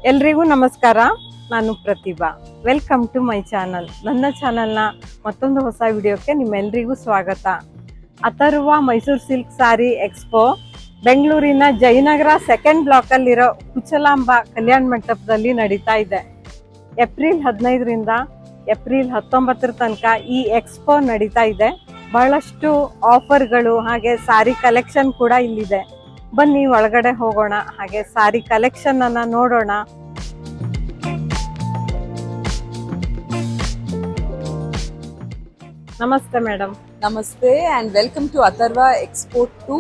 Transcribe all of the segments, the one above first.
ಎಲ್ರಿಗೂ ನಮಸ್ಕಾರ. ನಾನು Pratibha. Welcome to my channel. ನನ್ನ ಚಾನಲ್ನ ಮತ್ತೊಂದು ಹೊಸ ವಿಡಿಯೋಕ್ಕೆ ನಿಮ್ಮೆಲ್ರಿಗೂ ಸ್ವಾಗತ. ಅಥರ್ವ ಮೈಸೂರು ಸಿಲ್ಕ್ ಸಾರಿ ಎಕ್ಸ್ಪೋ ಬೆಂಗಳೂರಿನ ಜಯನಗರ ಸೆಕೆಂಡ್ ಬ್ಲಾಕಲ್ಲಿರೋ ಕುಚಲಾಂಬ ಕಲ್ಯಾಣ ಮಂಟಪದಲ್ಲಿ ನಡೀತಾ ಇದೆ. ಏಪ್ರಿಲ್ 15ರಿಂದ ಏಪ್ರಿಲ್ 19 ತನಕ ಈ ಎಕ್ಸ್ಪೋ ನಡೀತಾ ಇದೆ. ಬಹಳಷ್ಟು ಆಫರ್ಗಳು ಹಾಗೆ ಸಾರಿ ಕಲೆಕ್ಷನ್ ಕೂಡ ಇಲ್ಲಿದೆ. ಬನ್ನಿ ಒಳಗಡೆ ಹೋಗೋಣ, ಹಾಗೆ ಸಾರಿ ಕಲೆಕ್ಷನ್ ಅನ್ನ ನೋಡೋಣ. ನಮಸ್ತೆ ಮೇಡಮ್. ನಮಸ್ತೆ and welcome to Atharva expo to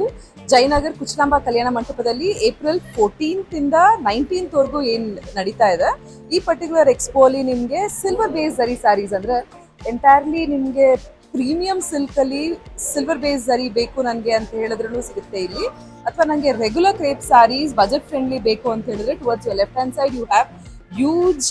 Jayanagar Kuchalamba ಕಲ್ಯಾಣ ಮಂಟಪದಲ್ಲಿ ಏಪ್ರಿಲ್ 14th ಇಂದ 19th ವರೆಗೂ ಏನ್ ನಡೀತಾ ಇದೆ. ಈ ಪರ್ಟಿಕ್ಯುಲರ್ ಎಕ್ಸ್ಪೋ ಅಲ್ಲಿ ನಿಮ್ಗೆ ಸಿಲ್ವರ್ ಬೇಸ್ ಝರಿ ಸ್ಯಾರೀಸ್ ಅಂದ್ರೆ ಎಂಟೈರ್ಲಿ ನಿಮ್ಗೆ ಪ್ರೀಮಿಯಂ ಸಿಲ್ಕ್ ಅಲ್ಲಿ ಸಿಲ್ವರ್ ಬೇಸ್ ಝರಿ ಬೇಕು ನನಗೆ ಅಂತ ಹೇಳಿದ್ರು ಸಿಗುತ್ತೆ ಇಲ್ಲಿ. ಅಥವಾ ನನಗೆ regular crepe sarees budget friendly ಬೇಕು ಅಂತ ಹೇಳಿದ್ರೆ towards your left hand side you have huge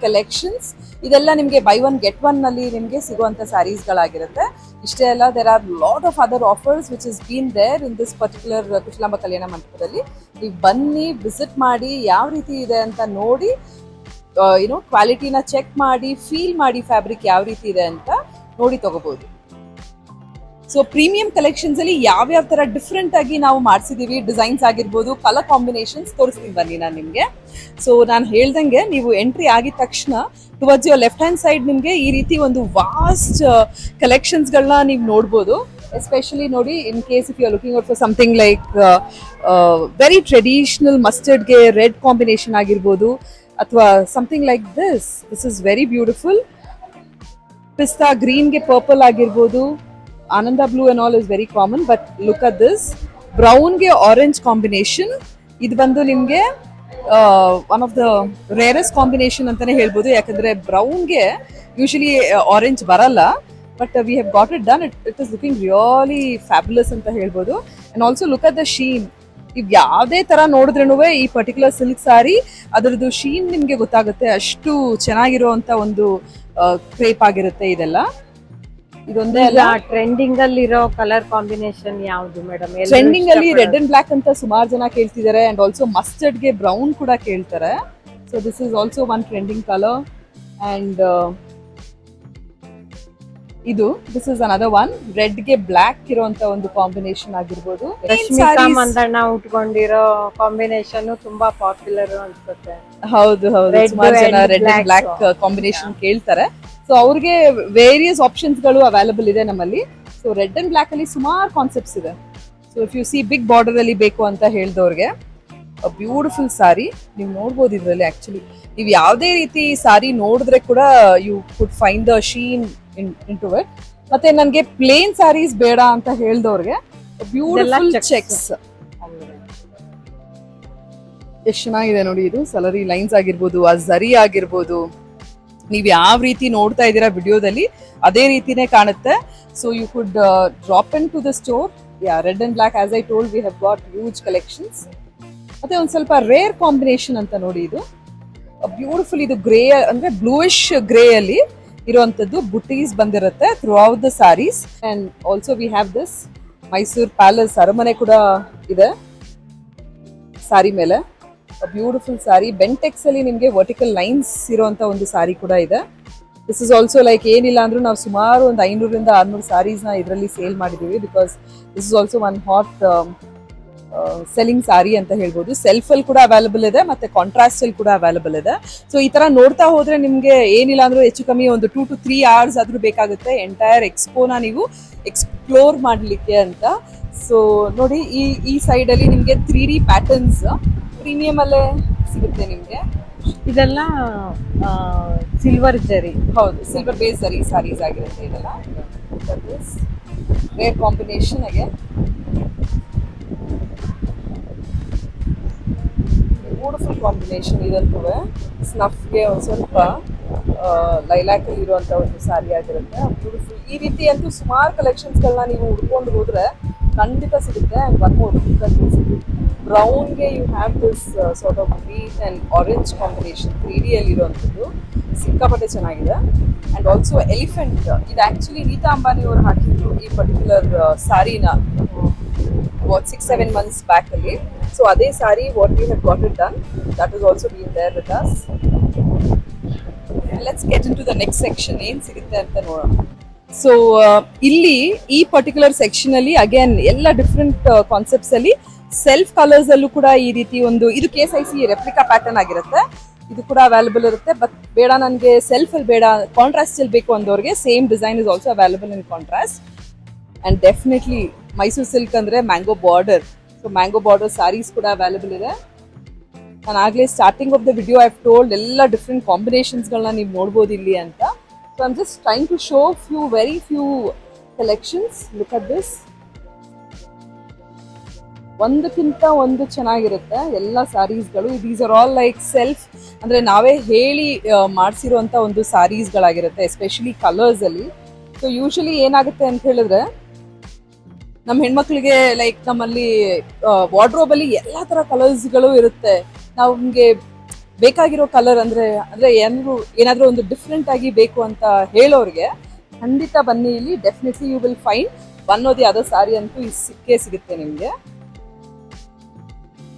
collections. ಇದೆಲ್ಲ ನಿಮಗೆ ಬೈ ಒನ್ ಗೆಟ್ ಒನ್ ನಲ್ಲಿ ನಿಮಗೆ ಸಿಗುವಂತ ಸ್ಯಾರೀಸ್ ಗಳಾಗಿರುತ್ತೆ. ಇಷ್ಟೇ ಅಲ್ಲ, there are lot of other offers which is been there in this particular Kuchalamba ಕಲ್ಯಾಣ ಮಂಟಪದಲ್ಲಿ. ನೀವು ಬನ್ನಿ, ವಿಸಿಟ್ ಮಾಡಿ, ಯಾವ ರೀತಿ ಇದೆ ಅಂತ ನೋಡಿ, ಕ್ವಾಲಿಟಿನ ಚೆಕ್ ಮಾಡಿ, ಫೀಲ್ ಮಾಡಿ, ಫ್ಯಾಬ್ರಿಕ್ ಯಾವ ರೀತಿ ಇದೆ ಅಂತ ನೋಡಿ ತಗೋಬಹುದು. ಸೊ ಪ್ರೀಮಿಯಂ ಕಲೆಕ್ಷನ್ಸ್ ಅಲ್ಲಿ ಯಾವ್ಯಾವ ತರ ಡಿಫ್ರೆಂಟ್ ಆಗಿ ನಾವು ಮಾಡಿಸಿದೀವಿ, ಡಿಸೈನ್ಸ್ ಆಗಿರ್ಬೋದು, ಕಲರ್ ಕಾಂಬಿನೇಷನ್ಸ್ ತೋರಿಸ್ತೀನಿ ಬನ್ನಿ ನಾನು ನಿಮ್ಗೆ. ಸೊ ನಾನು ಹೇಳ್ದಂಗೆ ನೀವು ಎಂಟ್ರಿ ಆಗಿದ ತಕ್ಷಣ towards your left hand side ನಿಮ್ಗೆ ಈ ರೀತಿ ಒಂದು ವಾಸ್ಟ್ ಕಲೆಕ್ಷನ್ಸ್ ಗಳನ್ನ ನೀವು ನೋಡ್ಬೋದು. ಎಸ್ಪೆಷಲಿ ನೋಡಿ, in case if you are looking out for something like very traditional ಮಸ್ಟರ್ಡ್ಗೆ ರೆಡ್ ಕಾಂಬಿನೇಷನ್ ಆಗಿರ್ಬೋದು, ಅಥವಾ something like this is very beautiful. ಪಿಸ್ತಾ ಗ್ರೀನ್ಗೆ ಪರ್ಪಲ್ ಆಗಿರ್ಬೋದು, Ananda blue and all is very common, but look at this brown ge orange combination. Idu bandu nimge one of the rarest combination antane helbodu, yakandre brown ge usually orange baralla, but we have got it done. It is looking really fabulous anta helbodu. And also look at the sheen. If yavade tara nodidrenuve ee particular silk saree adradu sheen nimge gottagutte, ashtu chenagiro anta ಒಂದು crepe ಆಗಿರುತ್ತೆ ಇದೆಲ್ಲ. ಇದೊಂದೇ ಅಲ್ಲ, trending ಅಲ್ಲಿ ಇರೋ colour combination ಯಾವುದು madam? Trending ಅಲ್ಲಿ red and block ಅಂತ ಸುಮಾರು ಜನ ಕೇಳ್ತಿದ್ದಾರೆ, ಅಂಡ್ ಆಲ್ಸೋ ಮಸ್ಟರ್ಡ್ ಗೆ ಬ್ರೌನ್ ಕೂಡ ಕೇಳ್ತಾರೆ. So this is also one trending colour. And this is another one, red ಗೆ ಬ್ಲಾಕ್ ಇರುವಂತ ಒಂದು ಕಾಂಬಿನೇಷನ್ ಆಗಿರ್ಬೋದು. ರಶ್ಮಿಕಾ ಮಂದಣ್ಣ ಉಟ್ಕೊಂಡಿರೋ ಕಾಂಬಿನೇಷನ್ ತುಂಬಾ ಪಾಪ್ಯುಲರ್ ಅನ್ಸುತ್ತೆ. ಹೌದು, ಸುಮಾರು ಜನ ರೆಡ್ ಅಂಡ್ ಬ್ಲಾಕ್ ಕಾಂಬಿನೇಷನ್ ಕೇಳ್ತಾರೆ. ಸೊ ಅವ್ರಿಗೆ ವೇರಿಯಸ್ ಆಪ್ಷನ್ಸ್ ಗಳು ಅವೈಲಬಲ್ ಇದೆ ನಮ್ಮಲ್ಲಿ. ಸೊ ರೆಡ್ ಅಂಡ್ ಬ್ಲಾಕ್ ಅಲ್ಲಿ ಸುಮಾರು ಕಾನ್ಸೆಪ್ಟ್ಸ್ ಇದೆ. So if you see big border ಅಲ್ಲಿ ಬೇಕು ಅಂತ ಹೇಳಿದವ್ರಿಗೆ ಬ್ಯೂಟಿಫುಲ್ ಸಾರಿ ನೀವು ನೋಡ್ಬೋದು ಇದ್ರಲ್ಲಿ. ಆಕ್ಚುಲಿ ನೀವು ಯಾವುದೇ ರೀತಿ ಸಾರಿ ನೋಡಿದ್ರೆ ಕೂಡ you could find the sheen into it. ಮತ್ತೆ ನನಗೆ ಪ್ಲೇನ್ ಸಾರೀಸ್ ಬೇಡ ಅಂತ ಹೇಳಿದವ್ರಿಗೆ ಬ್ಯೂಟಿಫುಲ್ ಚೆಕ್ಸ್. ಎಷ್ಟು ಚೆನ್ನಾಗಿದೆ ನೋಡಿ, ಇದು ಸಲರಿ ಲೈನ್ಸ್ ಆಗಿರ್ಬೋದು, ಆ ಝರಿ ಆಗಿರ್ಬೋದು, ನೀವು ಯಾವ ರೀತಿ ನೋಡ್ತಾ ಇದ್ದೀರಾ ವಿಡಿಯೋದಲ್ಲಿ ಅದೇ ರೀತಿನೇ ಕಾಣುತ್ತೆ. So you could drop into the store. Red and black as I told we have got huge collections. ಮತ್ತೆ ಒಂದು ಸ್ವಲ್ಪ ರೇರ್ ಕಾಂಬಿನೇಷನ್ ಅಂತ ನೋಡಿ, ಇದು ಬ್ಯೂಟಿಫುಲ್. ಇದು ಗ್ರೇ ಅಂದ್ರೆ ಬ್ಲೂಯಿಶ್ ಗ್ರೇ ಅಲ್ಲಿ ಇರುವಂತದ್ದು ಬುಟೀಸ್ ಬಂದಿರುತ್ತೆ throughout the sarees. And also we have this Mysuru palace ಅರಮನೆ ಕೂಡ ಇದೆ ಸಾರಿ ಮೇಲೆ. ಬ್ಯೂಟಿಫುಲ್ ಸಾರಿ, ಬೆಂಟೆಕ್ಸ್ ಅಲ್ಲಿ ನಿಮಗೆ ವರ್ಟಿಕಲ್ ಲೈನ್ಸ್ ಇರುವಂತ ಒಂದು ಸಾರಿ ಕೂಡ ಇದೆ. ದಿಸ್ ಇಸ್ ಆಲ್ಸೋ ಲೈಕ್ ಏನಿಲ್ಲ ಅಂದ್ರೂ ನಾವು ಸುಮಾರು ಒಂದು 500ರಿಂದ 600 ಸಾರೀಸ್ ನ ಇದರಲ್ಲಿ ಸೇಲ್ ಮಾಡಿದೀವಿ. Because this is also one hot selling sari ಅಂತ ಹೇಳ್ಬೋದು. ಸೆಲ್ಫ್ ಅಲ್ಲಿ ಕೂಡ ಅವೈಲಬಲ್ ಇದೆ, ಮತ್ತೆ ಕಾಂಟ್ರಾಸ್ಟ್ ಅಲ್ಲಿ ಕೂಡ ಅವೈಲಬಲ್ ಇದೆ. ಸೊ ಈ ತರ ನೋಡ್ತಾ ಹೋದ್ರೆ ನಿಮ್ಗೆ ಏನಿಲ್ಲ ಅಂದ್ರೂ ಹೆಚ್ಚು ಕಮ್ಮಿ ಒಂದು 2 to 3 hours ಆದ್ರೂ ಬೇಕಾಗುತ್ತೆ ಎಂಟೈರ್ ಎಕ್ಸ್ಪೋನ ನೀವು ಎಕ್ಸ್ಪ್ಲೋರ್ ಮಾಡ್ಲಿಕ್ಕೆ ಅಂತ. ಸೊ ನೋಡಿ, ಈ ಸೈಡ್ ಅಲ್ಲಿ ನಿಮ್ಗೆ 3D ಪ್ಯಾಟರ್ನ್ಸ್ ಪ್ರೀಮಿಯಂ ಅಲ್ಲೇ ಸಿಗುತ್ತೆ ನಿಮ್ಗೆ. ಇದೆಲ್ಲ ಸಿಲ್ವರ್ ಜರಿ. ಹೌದು, ಸಿಲ್ವರ್ ಬೇಸ್ ಜರಿ ಸಾರೀಸ್ ಆಗಿರುತ್ತೆ ಇದೆಲ್ಲ. Rare combination again, beautiful combination. ಇದಂತೂ ಸ್ನಫ್ಗೆ ಒಂದು ಸ್ವಲ್ಪ ಲೈಲಾಕ್ ಅಲ್ಲಿ ಇರುವಂತ ಒಂದು ಸಾರಿ ಆಗಿರುತ್ತೆ. ಬ್ಯೂಟಿಫುಲ್. ಈ ರೀತಿ ಅಂತೂ ಸುಮಾರು ಕಲೆಕ್ಷನ್ಸ್ಗಳನ್ನ ನೀವು ಹುಡ್ಕೊಂಡು ಹೋದ್ರೆ ಖಂಡಿತ ಸಿಗುತ್ತೆ. ಅಂಡ್ ಒನ್ ಮೋರ್, ಬ್ರೌನ್ಗೆ you have this sort of green and orange combination 3D ಅಲ್ಲಿ ಇರುವಂಥದ್ದು ಸಿಕ್ಕಾಪಟ್ಟೆ ಚೆನ್ನಾಗಿದೆ. ಅಂಡ್ ಆಲ್ಸೋ ಎಲಿಫೆಂಟ್, ಇದು ಆಕ್ಚುಲಿ ನೀತಾ ಅಂಬಾನಿ ಅವರು ಹಾಕಿದ್ರು ಈ ಪರ್ಟಿಕ್ಯುಲರ್ ಸಾರಿನ. ವಾಟ್ 6-7 months ಬ್ಯಾಕ್ ಅಲ್ಲಿ. ಸೊ ಅದೇ sari what we have got it done, that is also been there with us. Let's get into the next section, ಏನ್ ಸಿಗುತ್ತೆ ಅಂತ ನೋಡೋಣ. ಸೊ ಇಲ್ಲಿ ಈ ಪರ್ಟಿಕ್ಯುಲರ್ ಸೆಕ್ಷನ್ ಅಲ್ಲಿ ಅಗೇನ್ ಎಲ್ಲ ಡಿಫ್ರೆಂಟ್ ಕಾನ್ಸೆಪ್ಟ್ಸ್ ಅಲ್ಲಿ ಸೆಲ್ಫ್ ಕಲರ್ಸ್ ಅಲ್ಲೂ ಕೂಡ ಈ ರೀತಿ ಒಂದು, ಇದು KSIC ರೆಪ್ಲಿಕಾ ಪ್ಯಾಟರ್ನ್ ಆಗಿರುತ್ತೆ, ಇದು ಕೂಡ ಅವೈಲೇಬಲ್ ಇರುತ್ತೆ. ಬಟ್ ಬೇಡ ನನಗೆ ಸೆಲ್ಫ್ ಅಲ್ಲಿ ಬೇಡ, ಕಾಂಟ್ರಾಸ್ಟ್ ಅಲ್ಲಿ ಬೇಕು ಅಂದವ್ರಿಗೆ same design is also available in contrast. And definitely Mysore silk ಅಂದ್ರೆ mango border, so mango border sarees ಕೂಡ ಅವೈಲೇಬಲ್ ಇದೆ. ನಾನು ಆಗ್ಲೇ starting of the video I have told ಎಲ್ಲ ಡಿಫ್ರೆಂಟ್ ಕಾಂಬಿನೇಷನ್ಸ್ಗಳನ್ನ ನೀವು ನೋಡ್ಬೋದು ಇಲ್ಲಿ ಅಂತ. So I am just trying to show very few collections. Look at this, ಒಂದಕ್ಕಿಂತ ಒಂದು ಚೆನ್ನಾಗಿರುತ್ತೆ ಎಲ್ಲ ಸ್ಯಾರೀಸ್ಗಳು. These are all like self, ಅಂದ್ರೆ ನಾವೇ ಹೇಳಿ ಮಾಡಿಸಿರುವಂತ ಒಂದು ಸ್ಯಾರೀಸ್ಗಳಾಗಿರುತ್ತೆ, ಎಸ್ಪೆಷಲಿ ಕಲರ್ಸ್ ಅಲ್ಲಿ. ಸೊ ಯೂಶಲಿ ಏನಾಗುತ್ತೆ ಅಂತ ಹೇಳಿದ್ರೆ, ನಮ್ಮ ಹೆಣ್ಮಕ್ಳಿಗೆ ಲೈಕ್ ನಮ್ಮಲ್ಲಿ ವಾರ್ಡ್ರೋಬ್ ಅಲ್ಲಿ ಎಲ್ಲಾ ತರ ಕಲರ್ಸ್ಗಳು ಇರುತ್ತೆ. ನಮ್ಗೆ ಬೇಕಾಗಿರೋ ಕಲರ್ ಅಂದ್ರೆ ಏನಾದ್ರೂ ಒಂದು ಡಿಫ್ರೆಂಟ್ ಆಗಿ ಬೇಕು ಅಂತ ಹೇಳೋರಿಗೆ ಖಂಡಿತ ಬನ್ನಿ ಇಲ್ಲಿ. Definitely you will find one or the other sari ಅಂತೂ ಸಿಕ್ಕೇ ಸಿಗುತ್ತೆ ನಿಮ್ಗೆ.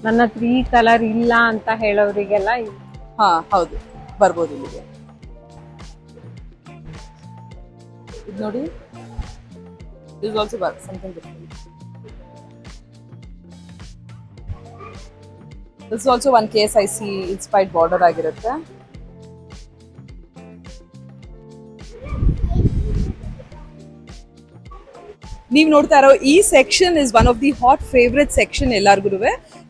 ನನ್ನ ಹತ್ರ ಈ ಕಲರ್ ಇಲ್ಲ ಅಂತ ಹೇಳೋರಿಗೆಲ್ಲ ಹಾ ಹೌದು, ಬರ್ಬೋದು ಇಲ್ಲಿಗೆ. ಇದು ನೋಡಿ, this also something different. This also one KSIC inspired border ಆಗಿರುತ್ತೆ. ನೀವು ನೋಡ್ತಾ ಇರೋ ಈ section is one of the hot favourite section ಎಲ್ಲಾರ್ಗು.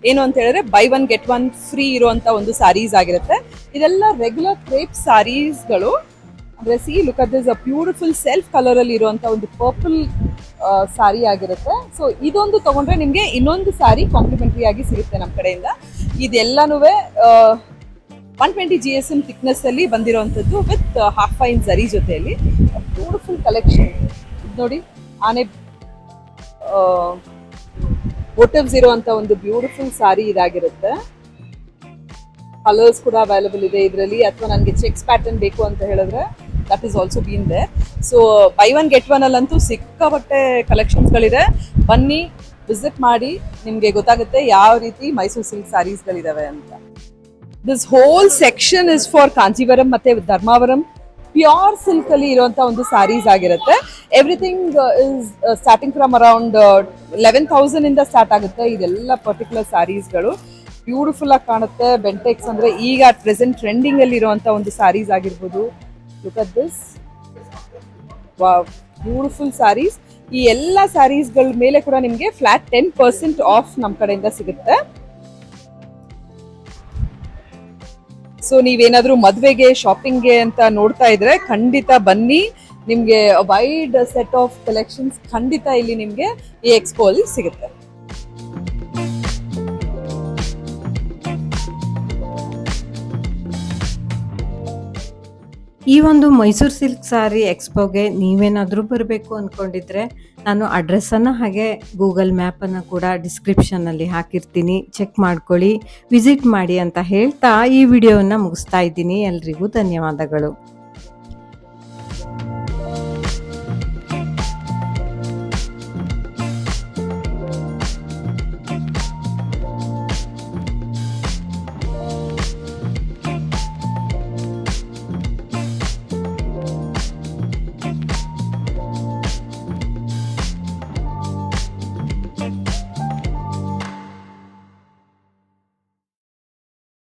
ಏನು ಅಂತ ಹೇಳಿದ್ರೆ by one get one free ಇರುವಂತ ಒಂದು ಸಾರೀಸ್ ಆಗಿರುತ್ತೆ. ಇದೆಲ್ಲ ರೆಗ್ಯುಲರ್ ಕ್ರೇಪ್ ಸಾರೀಸ್ಗಳು. ಅಂದ್ರೆ C look at this, a beautiful self colour ಅಲ್ಲಿ ಇರುವಂತ ಒಂದು ಪರ್ಪಲ್ ಸಾರಿ ಆಗಿರುತ್ತೆ. ಸೊ ಇದೊಂದು ತಗೊಂಡ್ರೆ ನಿಮ್ಗೆ ಇನ್ನೊಂದು ಸಾರಿ ಕಾಂಪ್ಲಿಮೆಂಟರಿ ಆಗಿ ಸಿಗುತ್ತೆ ನಮ್ಮ ಕಡೆಯಿಂದ. ಇದೆಲ್ಲಾನು 120 GSM ಥಿಕ್ನೆಸ್ ಅಲ್ಲಿ ಬಂದಿರುವಂತದ್ದು ವಿತ್ ಹಾಫ್ ಫೈನ್ ಜರಿ ಜೊತೆಯಲ್ಲಿ ಬ್ಯೂಟಿಫುಲ್ ಕಲೆಕ್ಷನ್. ಇದು ನೋಡಿ, ಆನೆ ಮೋಟಿವ್ಸ್ ಇರುವಂತ ಒಂದು ಬ್ಯೂಟಿಫುಲ್ ಸಾರಿ ಇದಾಗಿರುತ್ತೆ. ಕಲರ್ಸ್ ಕೂಡ ಅವೈಲೇಬಲ್ ಇದೆ ಇದರಲ್ಲಿ, ಅಥವಾ ನನಗೆ ಚೆಕ್ಸ್ ಪ್ಯಾಟರ್ನ್ ಬೇಕು ಅಂತ ಹೇಳಿದ್ರೆ that is also been there. So buy one get one ಅಲ್ಲಂತೂ ಸಿಕ್ಕಾಪಟ್ಟೆ ಕಲೆಕ್ಷನ್ಸ್ಗಳಿದೆ. ಬನ್ನಿ, ವಿಸಿಟ್ ಮಾಡಿ, ನಿಮಗೆ ಗೊತ್ತಾಗುತ್ತೆ ಯಾವ ರೀತಿ ಮೈಸೂರು ಸಿಲ್ಕ್ ಸ್ಯಾರೀಸ್ಗಳಿದಾವೆ ಅಂತ. This whole section is for Kanjeevaram ಮತ್ತೆ ಧರ್ಮಾವರಂ ಪ್ಯೂರ್ ಸಿಲ್ಕ್ ಅಲ್ಲಿ ಇರುವಂತ ಒಂದು ಸ್ಯಾರೀಸ್ ಆಗಿರುತ್ತೆ. Everything is starting from around 11,000 ಇಂದ ಸ್ಟಾರ್ಟ್ ಆಗುತ್ತೆ ಇದೆಲ್ಲ ಪರ್ಟಿಕ್ಯುಲರ್ ಸ್ಯಾರೀಸ್ಗಳು. ಬ್ಯೂಟಿಫುಲ್ ಆಗಿ ಕಾಣುತ್ತೆ. ಬೆಂಟೆಕ್ಸ್ ಅಂದ್ರೆ ಈಗ ಪ್ರೆಸೆಂಟ್ ಟ್ರೆಂಡಿಂಗ್ ಅಲ್ಲಿ ಇರುವಂತ ಒಂದು ಸ್ಯಾರೀಸ್ ಆಗಿರ್ಬೋದು. Look at this, wow, beautiful sarees. ಈ ಎಲ್ಲ ಸ್ಯಾರೀಸ್ಗಳ ಮೇಲೆ ಕೂಡ ನಿಮಗೆ ಫ್ಲಾಟ್ 10% ಆಫ್ ನಮ್ಮ ಕಡೆಯಿಂದ ಸಿಗುತ್ತೆ. ಸೊ ನೀವೇನಾದ್ರೂ ಮದ್ವೆಗೆ ಶಾಪಿಂಗ್ಗೆ ಅಂತ ನೋಡ್ತಾ ಇದ್ರೆ ಖಂಡಿತ ಬನ್ನಿ, ನಿಮ್ಗೆ ವೈಡ್ ಸೆಟ್ ಆಫ್ ಕಲೆಕ್ಷನ್ಸ್ ಖಂಡಿತ ಇಲ್ಲಿ ನಿಮ್ಗೆ ಈ ಎಕ್ಸ್ಪೋ ಅಲ್ಲಿ ಸಿಗುತ್ತೆ. ಈ ಒಂದು ಮೈಸೂರು ಸಿಲ್ಕ್ ಸಾರಿ ಎಕ್ಸ್ಪೋಗೆ ನೀವೇನಾದರೂ ಬರಬೇಕು ಅಂದ್ಕೊಂಡಿದ್ರೆ ನಾನು ಅಡ್ರೆಸ್ಸನ್ನು ಹಾಗೆ ಗೂಗಲ್ ಮ್ಯಾಪನ್ನು ಕೂಡ ಡಿಸ್ಕ್ರಿಪ್ಷನ್ನಲ್ಲಿ ಹಾಕಿರ್ತೀನಿ, ಚೆಕ್ ಮಾಡ್ಕೊಳ್ಳಿ, ವಿಸಿಟ್ ಮಾಡಿ ಅಂತ ಹೇಳ್ತಾ ಈ ವಿಡಿಯೋವನ್ನು ಮುಗಿಸ್ತಾ ಇದ್ದೀನಿ. ಎಲ್ರಿಗೂ ಧನ್ಯವಾದಗಳು.